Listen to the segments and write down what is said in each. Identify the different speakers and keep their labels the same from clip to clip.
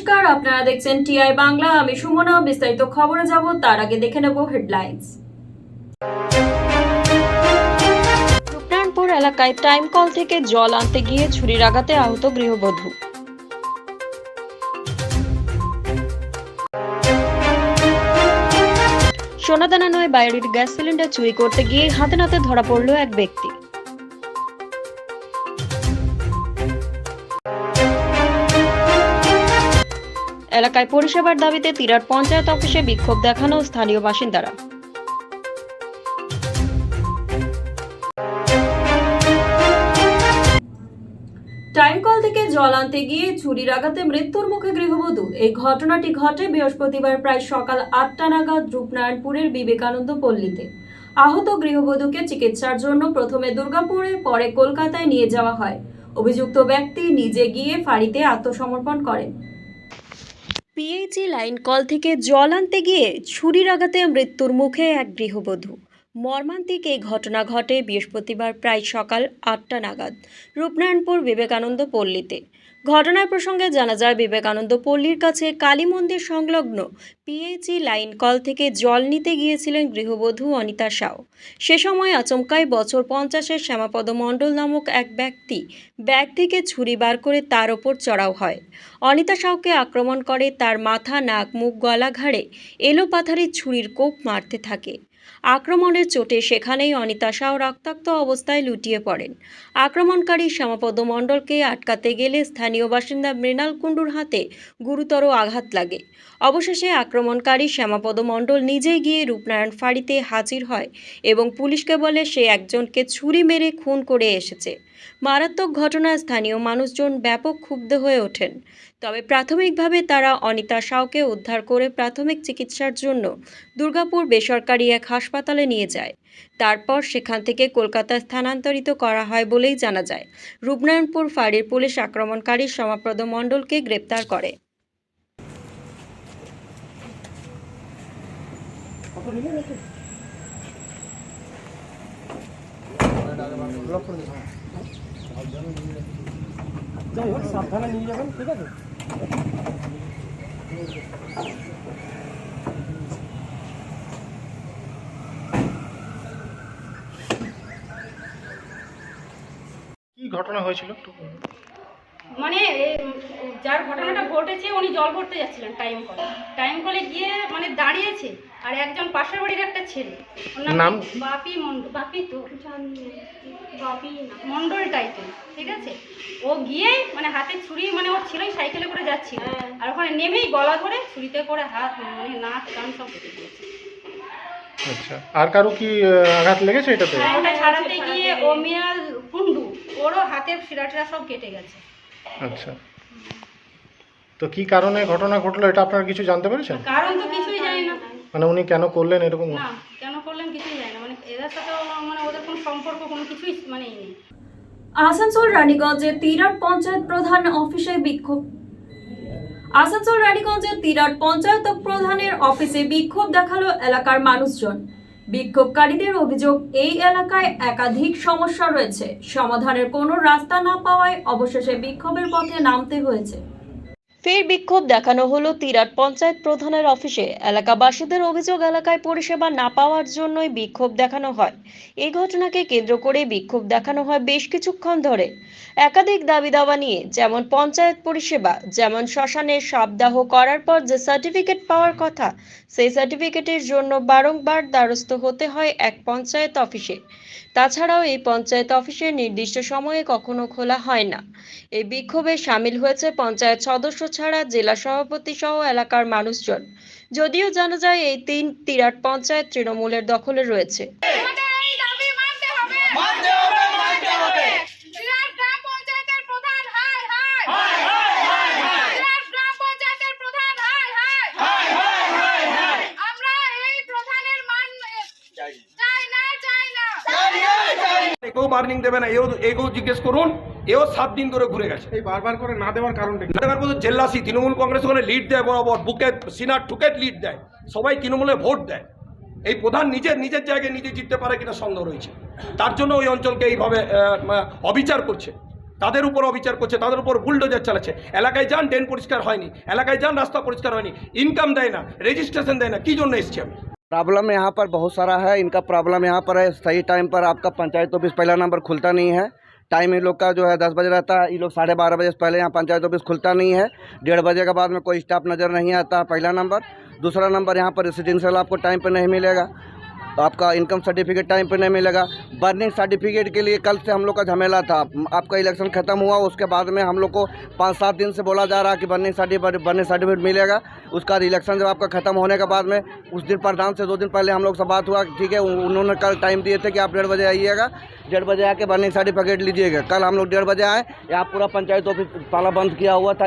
Speaker 1: নমস্কার, আপনারা দেখছেন টিআই বাংলা। আমি সুমনা। বিস্তারিত খবরে যাব তার আগে দেখে নেব হেডলাইন্স। রূপনারায়ণপুর এলাকায় টাইম কল থেকে জল আনতে গিয়ে ছুরির আঘাতে আহত গৃহবধূ। সোনাদানা নয়, বাড়ির গ্যাস সিলিন্ডার চুরি করতে গিয়ে হাতে নাতে ধরা পড়ল এক ব্যক্তি। এলাকায় পরিষেবার দাবিতে তিরাট পঞ্চায়েত অফিসে বিক্ষোভ দেখানো স্থানীয় বাসিন্দারা। টাইম কল থেকে জল আনতে গিয়ে ছুরির আঘাতে মৃত্যুর মুখে গৃহবধূ। এই ঘটনাটি ঘটে বৃহস্পতিবার প্রায় সকাল 8টা নাগাদ রূপনারায়ণপুরের বিবেকানন্দ পল্লীতে। আহত গৃহবধূকে চিকিৎসার জন্য প্রথমে দুর্গাপুরে, পরে কলকাতায় নিয়ে যাওয়া হয়। অভিযুক্ত ব্যক্তি নিজে গিয়ে ফাঁড়িতে আত্মসমর্পণ করেন। পিএইচই লাইন কল থেকে জল আনতে গিয়ে ছুরির আঘাতে মৃত্যুর মুখে এক গৃহবধূ। মর্মান্তিক এই ঘটনা ঘটে বৃহস্পতিবার প্রায় সকাল 8টা নাগাদ রূপনারায়ণপুর বিবেকানন্দ পল্লীতে। ঘটনার প্রসঙ্গে জানা যায়, বিবেকানন্দ পল্লীর কাছে কালী মন্দির সংলগ্ন পিএইচই লাইন কল থেকে জল নিতে গিয়েছিলেন গৃহবধূ অনিতা সাউ। সে সময় আচমকাই বছর 50-এর শ্যামাপদ মণ্ডল নামক এক ব্যক্তি ব্যাগ থেকে ছুরি বার করে তার ওপর চড়াও হয়। অনিতা সাউকে আক্রমণ করে, তার মাথা, নাক, মুখ, গলা, ঘাড়ে এলোপাথারি ছুরির কোপ মারতে থাকে। আক্রমণের চোটে সেখানেই অনিতা সাউ রক্তাক্ত অবস্থায় লুটিয়ে পড়েন। আক্রমণকারী শ্যামাপদ মণ্ডলকে আটকাতে গেলে স্থানীয় বাসিন্দা মৃণাল কুণ্ডুর হাতে গুরুতর আঘাত লাগে। অবশেষে আক্রমণকারী শ্যামাপদ মণ্ডল নিজেই গিয়ে রূপনারায়ণ ফাঁড়িতে হাজির হয় এবং পুলিশকে বলে সে একজনকে ছুরি মেরে খুন করে এসেছে। মারাত্মক ঘটনায় স্থানীয় মানুষজন ব্যাপক ক্ষুব্ধ হয়ে ওঠেন। তবে প্রাথমিকভাবে তারা অনিতা সাউকে উদ্ধার করে প্রাথমিক চিকিৎসার জন্য দুর্গাপুর বেসরকারি এক হাসপাতালে নিয়ে যায়। তারপর সেখান থেকে কলকাতায় স্থানান্তরিত করা হয় বলেই জানা যায়। রূপনারায়ণপুর ফাঁড়ির পুলিশ আক্রমণকারী শ্যামাপদ মণ্ডলকে গ্রেপ্তার করে।
Speaker 2: যাই হোক, সাবধানে নিয়ে যাবেন, ঠিক আছে? কি ঘটনা হয়েছিল একটু বলুন।
Speaker 3: মানে যার ঘটনাটা ঘটেছে উনি জল ভরতে যাচ্ছিলেন টাইম কলে গিয়ে মানে দাঁড়িয়েছে, আর একজন পাশের বাড়ির একটা ছেলে, ওর নাম বাপি মন্ডল টাইপের, ঠিক আছে? ও গিয়ে মানে হাতে ছুরি, মানে ওর ছেলেই সাইকেলে করে যাচ্ছিল, আর ওখানে নেমেই গলা ধরে ছুরিতে করে হাত, মানে নাক কান সব কেটে দিয়েছে।
Speaker 2: আচ্ছা, আর কারো কি আঘাত লেগেছে এটাতে?
Speaker 3: ওটা ছাড়াতে গিয়ে ও মিয়াল কুন্ডু, ওরও হাতের শিরাটিরা সব কেটে গেছে।
Speaker 2: আচ্ছা, তো কি কারণে ঘটনা ঘটলো এটা আপনারা কিছু জানতে পেরেছেন?
Speaker 3: কারণ তো কিছুই জানি না,
Speaker 2: মানে উনি কেন করলেন এরকম?
Speaker 3: না কেন করলেন কিছুই জানি না, মানে এদের সাথে মানে ওদের কোনো সম্পর্ক কোনো কিছুই মানে নেই।
Speaker 1: আসানসোল রানীগঞ্জের তিরাট পঞ্চায়েত প্রধান অফিসে বিক্ষোভ। আসানসোল রানীগঞ্জের তিরাট পঞ্চায়েত প্রধানের অফিসে বিক্ষোভ দেখালো এলাকার মানুষজন। বিক্ষোভকারীদের অভিযোগ, এই এলাকায় একাধিক সমস্যা রয়েছে, সমাধানের কোনো রাস্তা না পাওয়ায় অবশেষে বিক্ষোভের পথে নামতে হয়েছে। ফের বিক্ষোভ দেখানো হলো তিরাট পঞ্চায়েত প্রধানের অফিসে। এলাকাবাসীদের অভিযোগ, এলাকায় পরিষেবা না পাওয়ার জন্যই বিক্ষোভ দেখানো হয়। এই ঘটনাকে কেন্দ্র করে বিক্ষোভ দেখানো হয় বেশ কিছুক্ষণ ধরে। একাধিক দাবি দাওয়া নিয়ে, যেমন পঞ্চায়েত পরিষেবা, যেমন শ্মশানের শবদাহ করার পর যে সার্টিফিকেট পাওয়ার কথা, সেই সার্টিফিকেটের জন্য বারংবার দ্বারস্থ হতে হয় এক পঞ্চায়েত অফিসে। তাছাড়াও এই পঞ্চায়েত অফিসের নির্দিষ্ট সময়ে কখনো খোলা হয় না। এই বিক্ষোভে সামিল হয়েছে পঞ্চায়েত সদস্য ছাড়া জেলা সভাপতি সহ এলাকার মানুষজন। যদিও জানা যায় এই তিরাট পঞ্চায়েত তৃণমূলের দখলে রয়েছে।
Speaker 4: কেউ বার্নিং দেবে না, এও জিজ্ঞেস করুন, এও 7 দিন ধরে ঘুরে গেছে।
Speaker 2: এই বারবার করে না দেওয়ার কারণটা কি?
Speaker 4: না দেওয়ার মধ্যে জেল্লাসি, তৃণমূল কংগ্রেস ওখানে লিড দেয়, বরাবর বুকে সিনার ঠুকেট লিড দেয়, সবাই তৃণমূলে ভোট দেয়। এই প্রধান নিজের জায়গায় নিজে জিততে পারে কিনা সন্দেহ রয়েছে, তার জন্য ওই অঞ্চলকে এইভাবে অবিচার করছে। তাদের উপর অবিচার করছে, তাদের উপর বুলডোজার চালাচ্ছে। এলাকায় যান, ড্রেন পরিষ্কার হয়নি, এলাকায় যান, রাস্তা পরিষ্কার হয়নি, ইনকাম দেয় না, রেজিস্ট্রেশন দেয় না, কী জন্য এসছি আমি?
Speaker 5: प्रॉब्लम यहाँ पर बहुत सारा है। इनका प्रॉब्लम यहाँ पर है, सही टाइम पर आपका पंचायत ऑफिस पहला नंबर खुलता नहीं है। टाइम इन लोग का जो है 10 बजे रहता है, ये लोग 12:30 बजे से पहले यहाँ पंचायत ऑफिस खुलता नहीं है। 1:30 बजे के बाद में कोई स्टाफ नज़र नहीं आता, पहला नंबर। दूसरा नंबर, यहाँ पर रेसिडेंशियल आपको टाइम पर नहीं मिलेगा, तो आपका इनकम सर्टिफिकेट टाइम पे नहीं मिलेगा। बर्निंग सर्टिफिकेट के लिए कल से हम लोग का झमेला था। आपका इलेक्शन ख़त्म हुआ, उसके बाद में हम लोग को 5-7 दिन से बोला जा रहा है कि बर्निंग सर्टिफिकेट मिलेगा। उसका इलेक्शन जब आपका ख़त्म होने के बाद में उस दिन प्रधान से 2 दिन पहले हम लोग से बात हुआ, ठीक है, उन्होंने कल टाइम दिए थे कि आप 1:30 बजे आइएगा, 1:30 बजे आके बर्निंग सर्टिफिकेट लीजिएगा। कल हम लोग 1:30 बजे आए, यहाँ पूरा पंचायत ऑफिस ताला बंद किया हुआ था।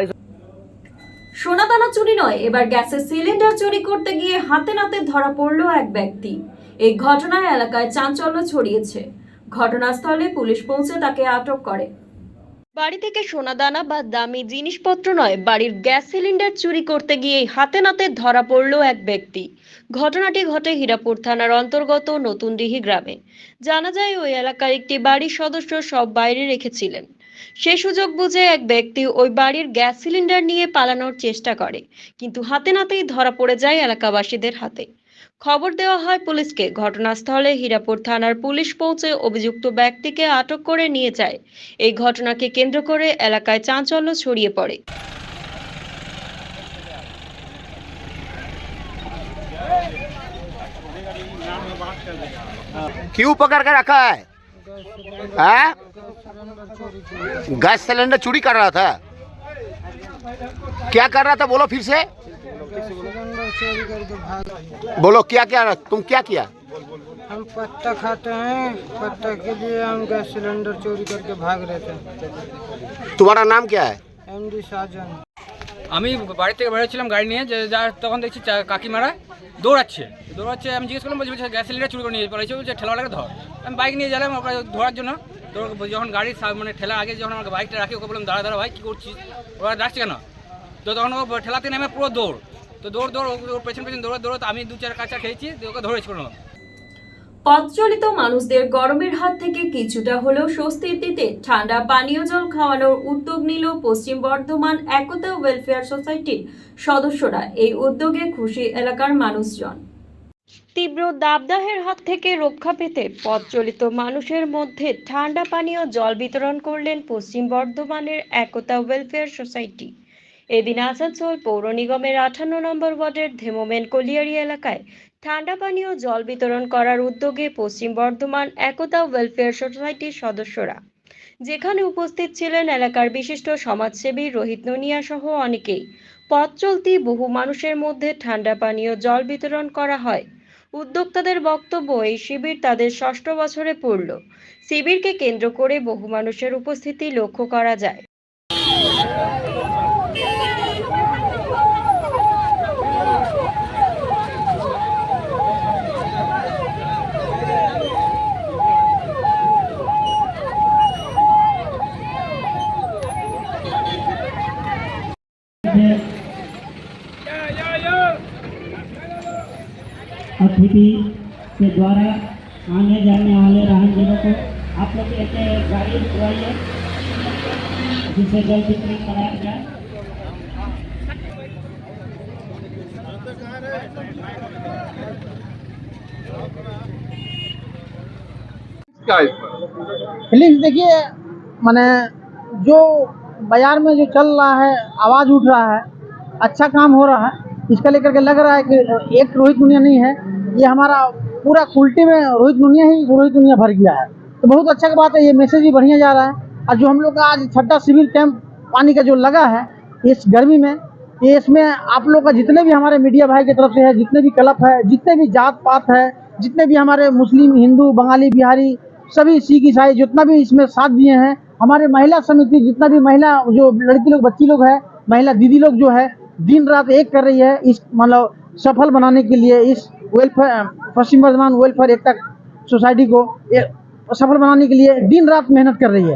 Speaker 1: সোনাদানা চুরি নয়, এবার গ্যাসের সিলিন্ডার চুরি করতে গিয়ে হাতে নাতে ধরা পড়ল এক ব্যক্তি। এই ঘটনায় এলাকায় চাঞ্চল্য ছড়িয়েছে। ঘটনাস্থলে পুলিশ পৌঁছে তাকে আটক করে। বাড়ি থেকে সোনাদানা বা দামি জিনিসপত্র নয়, বাড়ির গ্যাস সিলিন্ডার চুরি করতে গিয়ে হাতে নাতে ধরা পড়ল এক ব্যক্তি। ঘটনাটি ঘটে হীরাপুর থানার অন্তর্গত নতুনদিঘি গ্রামে। জানা যায় ওই এলাকার একটি বাড়ির সদস্য সব বাইরে রেখেছিলেন। সে সুযোগ বুঝে এক ব্যক্তি ওই বাড়ির গ্যাস সিলিন্ডার নিয়ে পালানোর চেষ্টা করে, কিন্তু হাতে নাতেই ধরা পড়ে যায় এলাকাবাসীদের হাতে। খবর দেওয়া হয় পুলিশকে। ঘটনাস্থলে হীরাপুর থানার পুলিশ পৌঁছে অভিযুক্ত ব্যক্তিকে আটক করে নিয়ে যায়। এই ঘটনাকে কেন্দ্র করে এলাকায় চাঞ্চল্য ছড়িয়ে পড়ে।
Speaker 6: क्यों पकड़ के रखा है? हाँ? गैस सिलेंडर चोरी कर रहा था। क्या कर रहा था बोलो फिर से, बोलो क्या क्या तुम क्या किया?
Speaker 7: हम पत्ता खाते हैं, पत्ता के लिए हम गैस सिलेंडर चोरी करके भाग रहे थे।
Speaker 6: तुम्हारा नाम क्या है?
Speaker 7: एमडी साजन।
Speaker 8: আমি বাড়ি থেকে বেরোচ্ছিলাম গাড়ি নিয়ে, যে যা তখন দেখছি কাকিমারা দৌড়াচ্ছে। আমি জিজ্ঞেস করলাম, বলছি গ্যাস সিলিন্ডার চুরি করে নিয়ে পড়েছে, বলছে ঠেলাওয়ালাকে ধর। আমি বাইক নিয়ে গেলাম ওকে ধরার জন্য। তো যখন গাড়ির মানে ঠেলা আগে যখন আমাকে বাইকটা রাখি, ওকে বললাম দাঁড়া ভাই কী করছিস, ওরা ডাকছে কেন? তো তখন ও ঠেলাতে নেমে পুরো দৌড়। তো দৌড় ওর পেছন দৌড় আমি 2-4 কাঁচা খেয়েছি, ওকে ধরেছি কোনো।
Speaker 1: পথচলিত মানুষদের গরমের হাত থেকে কিছুটা হলেও স্বস্তির দিতে ঠান্ডা পানীয় জল খাওয়ানোর উদ্যোগ নিল পশ্চিম বর্ধমান একতা ওয়েলফেয়ার সোসাইটির সদস্যরা। এই উদ্যোগে খুশি এলাকার মানুষজন। তীব্র দাবদাহের হাত থেকে রক্ষা পেতে পথচলিত মানুষের মধ্যে ঠান্ডা পানীয় জল বিতরণ করলেন পশ্চিম বর্ধমানের একতা ওয়েলফেয়ার সোসাইটি। এদিন আসানসোল পৌর নিগমের 58 নম্বর ওয়ার্ডের ধেমোমেন কলিয়ারি এলাকায় ঠান্ডা পানীয় জল বিতরণ করার উদ্যোগে পশ্চিম বর্ধমান একতা ওয়েলফেয়ার সোসাইটির সদস্যরা, যেখানে উপস্থিত ছিলেন এলাকার বিশিষ্ট সমাজসেবী রোহিত ননিয়া সহ অনেকেই। পথ চলতি বহু মানুষের মধ্যে ঠান্ডা পানীয় জল বিতরণ করা হয়। উদ্যোক্তাদের বক্তব্য, এই শিবির তাদের 6ষ্ঠ বছরে পড়ল। শিবিরকে কেন্দ্র করে বহু মানুষের উপস্থিতি লক্ষ্য করা যায়।
Speaker 9: अतिथि के द्वारा आने जाने वाले राहगीरों को आप लोग एक गाड़ी रुकवाइए जिससे जल वितरण कराया जाए।
Speaker 7: प्लीज देखिए, माने जो बाजार में जो चल रहा है, आवाज़ उठ रहा है, अच्छा काम हो रहा है, इसका लेकर के लग रहा है कि एक रोहित नुनिया नहीं है, ये हमारा पूरा कुल्टी में रोहित नुनिया भर गया है। तो बहुत अच्छा की बात है, ये मैसेज भी बढ़िया जा रहा है। और जो हम लोग का आज 6ठा शिविर कैंप पानी का जो लगा है इस गर्मी में, ये इसमें आप लोग का जितने भी हमारे मीडिया भाई की तरफ से है, जितने भी क्लब है, जितने भी जात पात है, जितने भी हमारे मुस्लिम, हिंदू, बंगाली, बिहारी, सभी सिख ईसाई जितना भी इसमें साथ दिए हैं, हमारे महिला समिति जितना भी महिला जो लड़की लोग, बच्ची लोग है, महिला दीदी लोग जो है दिन रात एक कर रही है इस मतलब सफल बनाने के लिए, इस वेलफेयर पश्चिम बर्धमान वेलफेयर एकता सोसाइटी को सफल बनाने के लिए दिन रात मेहनत कर रही है।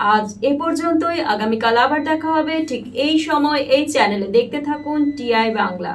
Speaker 1: আজ এ পর্যন্তই। আগামীকাল আবার দেখা হবে ঠিক এই সময় এই চ্যানেলে। দেখতে থাকুন টিআই বাংলা।